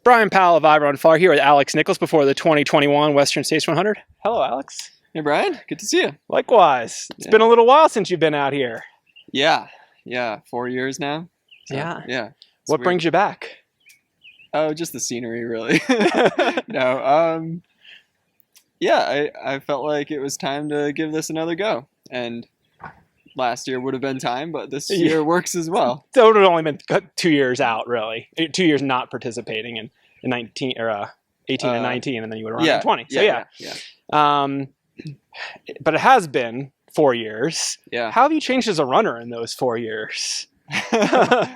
Brian Powell of I Run Far here with Alex Nichols before the 2021 Western States 100. Hello, Alex. Hey, Brian. Good to see you. Likewise. It's been a little while since you've been out here. Yeah. 4 years now. So, Yeah. What brings you back? Oh, just the scenery, really. No. I felt like it was time to give this another go. And last year would have been time, but this year works as well. So it would have only been 2 years out, really. 2 years not participating in 19 or 18 and 19, and then you would have run in 20. So yeah. But it has been 4 years. Yeah. How have you changed as a runner in those 4 years? Huh.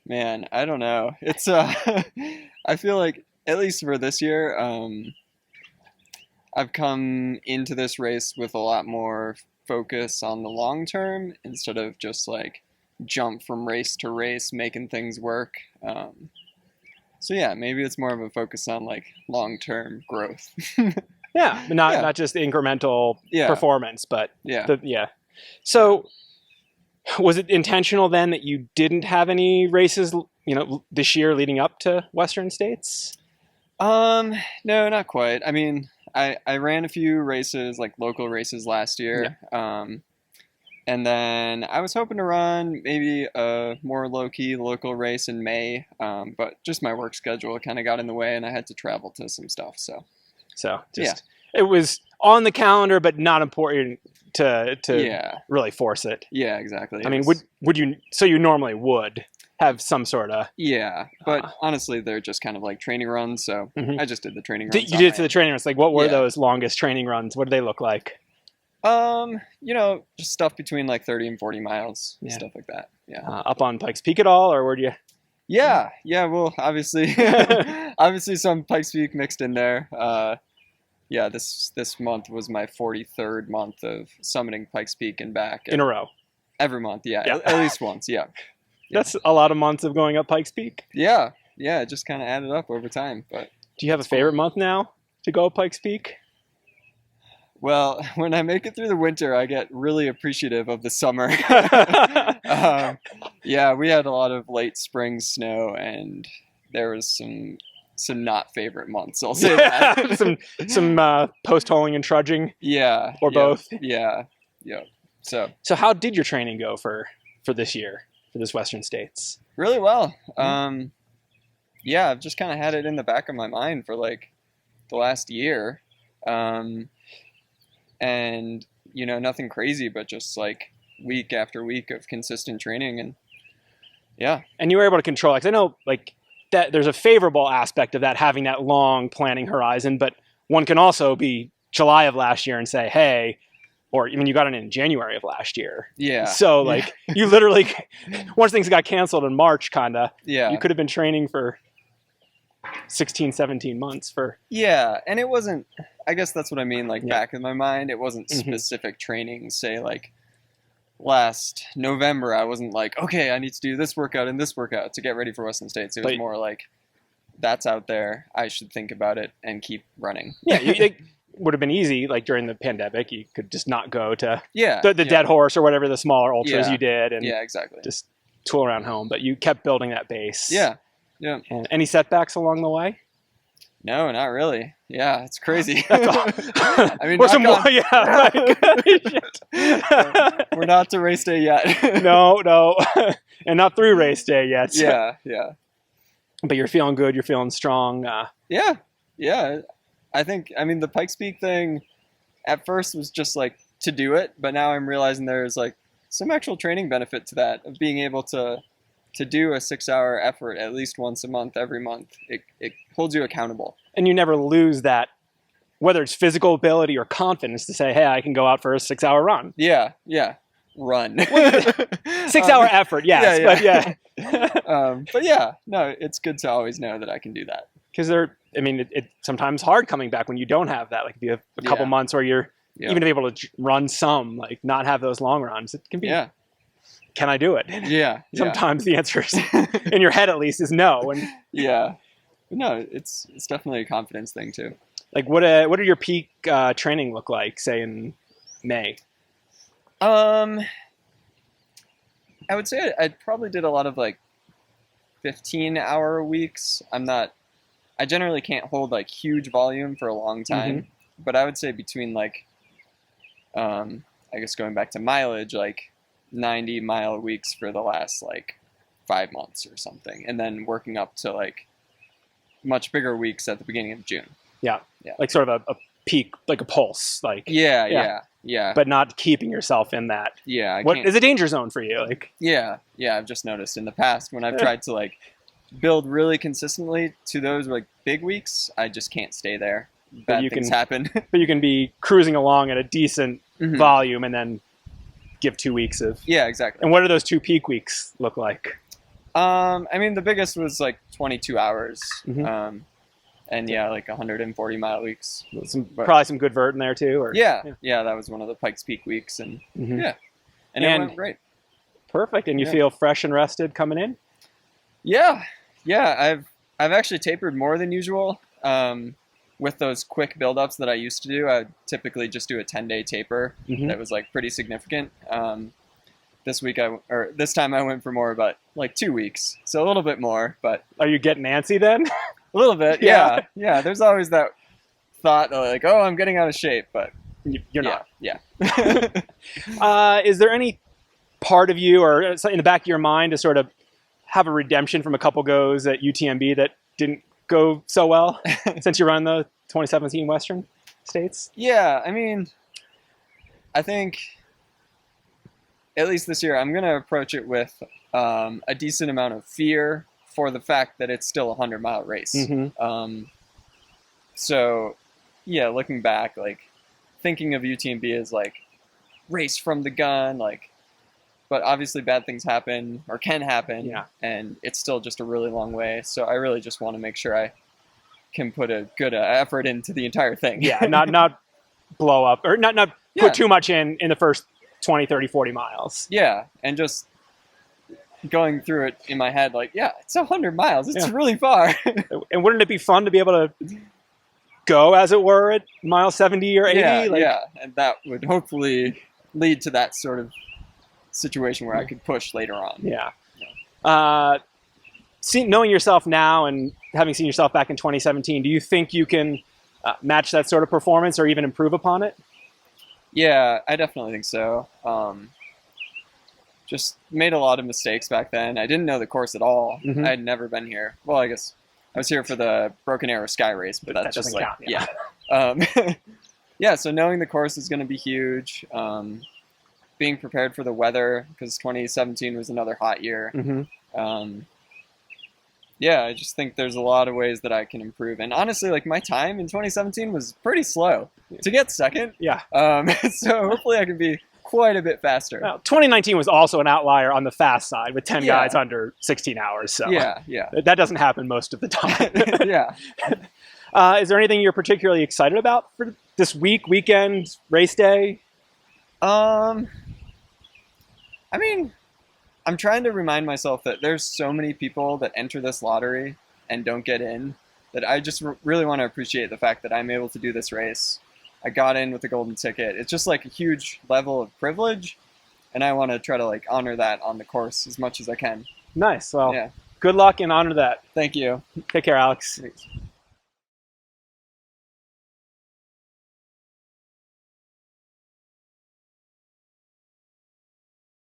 Man, I don't know. It's I feel like at least for this year, I've come into this race with a lot more focus on the long term instead of just like jump from race to race, making things work. So yeah, maybe it's more of a focus on like long-term growth. Not just incremental performance, but So was it intentional then that you didn't have any races, this year leading up to Western States? No, not quite. I mean, I ran a few races, like local races last year. Yeah. And then I was hoping to run maybe a more low-key local race in May, but just my work schedule kind of got in the way, and I had to travel to some stuff. So it was on the calendar, but not important to really force it. Yeah, exactly. I mean, would you? So you normally would have some sort of but honestly, they're just kind of like training runs. So I just did the training runs. You did it to the training runs. Like, what were those longest training runs? What did they look like? Just stuff between like 30 and 40 miles, stuff like that. Yeah. Up on Pikes Peak at all, or were you? Yeah. Well, obviously, some Pikes Peak mixed in there. This month was my 43rd month of summiting Pikes Peak and back. In a row. Every month, at least once, That's a lot of months of going up Pikes Peak. Yeah, it just kind of added up over time. But do you have a favorite month now to go up Pikes Peak? Well, when I make it through the winter, I get really appreciative of the summer. We had a lot of late spring snow, and there was some not favorite months. I'll say that. some post-holing and trudging. Yeah. Or both. Yeah. So how did your training go for this year, for this Western States? Really well. I've just kind of had it in the back of my mind for like the last year. And nothing crazy, but just like week after week of consistent training. And you were able to control it. 'Cause I know like that there's a favorable aspect of that, having that long planning horizon, but one can also be July of last year and say, hey, or I mean, you got it in January of last year. Yeah. So like you literally, once things got canceled in March, you could have been training for 16, 17 months for. Yeah. And it wasn't, I guess that's what I mean. Like back in my mind, it wasn't specific training. Say like last November, I wasn't like, okay, I need to do this workout and this workout to get ready for Western States. It was more like, that's out there. I should think about it and keep running. Yeah. It would have been easy. Like during the pandemic, you could just not go to the Dead Horse or whatever the smaller ultras you did. And exactly. Just tool around home, but you kept building that base. Yeah. And any setbacks along the way? No, not really. Yeah, it's crazy. I mean, we're not to race day yet. No, and not through race day yet. Yeah. But you're feeling good. You're feeling strong. Yeah. I think the Pikes Peak thing at first was just like to do it, but now I'm realizing there's like some actual training benefit to that, of being able to do a 6-hour effort at least once a month, every month. It holds you accountable. And you never lose that, whether it's physical ability or confidence, to say, hey, I can go out for a 6-hour run. Yeah. Run. 6-hour effort, yes. But no, it's good to always know that I can do that. Because it's sometimes hard coming back when you don't have that. Like if you have a couple months where you're even able to run some, like not have those long runs, it can be. Yeah. Can I do it? Yeah. Sometimes the answer is, in your head at least, is no. And no, it's definitely a confidence thing too. Like what did your peak training look like, say in May? I would say I probably did a lot of like 15-hour weeks. I generally can't hold like huge volume for a long time, but I would say between like, I guess going back to mileage, like 90-mile weeks for the last like 5 months or something, and then working up to like much bigger weeks at the beginning of June. Yeah. Yeah. Like sort of a peak, like a pulse, like Yeah. but not keeping yourself in that. Yeah. What is a danger zone for you? Like, yeah. I've just noticed in the past when I've tried to like build really consistently to those like big weeks, I just can't stay there. Bad things happen. But you can be cruising along at a decent volume and then give 2 weeks of. Yeah, exactly. And what do those 2 peak weeks look like? I mean, the biggest was like 22 hours. And yeah, like 140-mile weeks. Probably some good vert in there too. Or yeah, that was one of the Pikes Peak weeks, and and it went great. Perfect. And you feel fresh and rested coming in? Yeah. I've actually tapered more than usual. With those quick buildups that I used to do, I would typically just do a 10-day taper that was like pretty significant. This time I went for more, but like 2 weeks, so a little bit more. But are you getting antsy then? A little bit, yeah. There's always that thought of like, oh, I'm getting out of shape, but you're not. Yeah. Is there any part of you, or in the back of your mind, to sort of have a redemption from a couple goes at UTMB that didn't go so well since you run the 2017 Western States? Yeah, I mean, I think at least this year I'm gonna approach it with a decent amount of fear for the fact that it's still a 100-mile race. So yeah, looking back, like thinking of UTMB as like race from the gun, like, but obviously bad things happen or can happen, and it's still just a really long way. So I really just want to make sure I can put a good effort into the entire thing. Yeah, not blow up or not put too much in the first 20, 30, 40 miles. Yeah, and just going through it in my head like, it's 100 miles. It's really far. And wouldn't it be fun to be able to go, as it were, at mile 70 or 80? And that would hopefully lead to that sort of situation where I could push later on. Knowing yourself now and having seen yourself back in 2017, do you think you can match that sort of performance or even improve upon it? Yeah, I definitely think so. Just made a lot of mistakes back then. I didn't know the course at all. I had never been here. Well, I guess I was here for the Broken Arrow Sky Race, but that's just doesn't like, count. So knowing the course is going to be huge. Being prepared for the weather, because 2017 was another hot year. I just think there's a lot of ways that I can improve. And honestly, like my time in 2017 was pretty slow to get second. So hopefully I can be quite a bit faster. Well, 2019 was also an outlier on the fast side with 10 guys under 16 hours. So that doesn't happen most of the time. Is there anything you're particularly excited about for this weekend, race day? I mean, I'm trying to remind myself that there's so many people that enter this lottery and don't get in, that I just really want to appreciate the fact that I'm able to do this race. I got in with a golden ticket. It's just like a huge level of privilege, and I want to try to like honor that on the course as much as I can. Nice. Well, good luck and honor that. Thank you. Take care, Alex. Thanks.